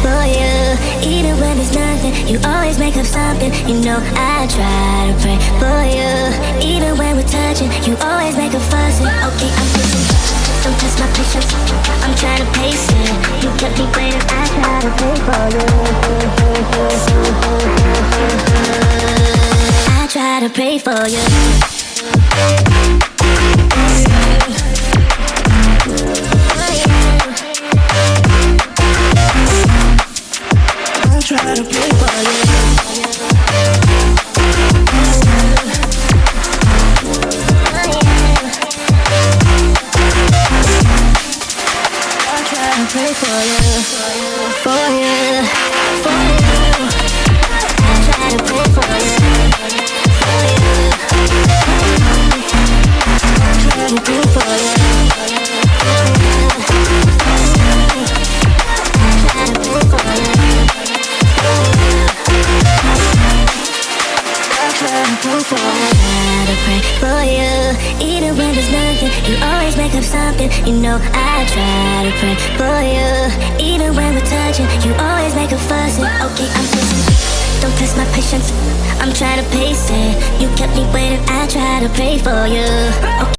for you. Even when there's nothing, you always make up something. You know I try to pray for you. Even when we're touching, you always make a fuss. Okay, I'm pushing, don't test my patience. I'm trying to pace it. You kept me waiting, I try to pray for you. I try to pray for you. Try to play for you. I try to pray for you, for you, for you. I try to pray for you, for you. I try to pray for you, for you. I try to pray for you. I pray for you. Even when there's nothing, you always make up something. You know I try to pray for you. Even when we're touching, you always make a fuss. Okay, I'm pushing, don't test my patience. I'm trying to pace it. You kept me waiting, I try to pray for you. Okay.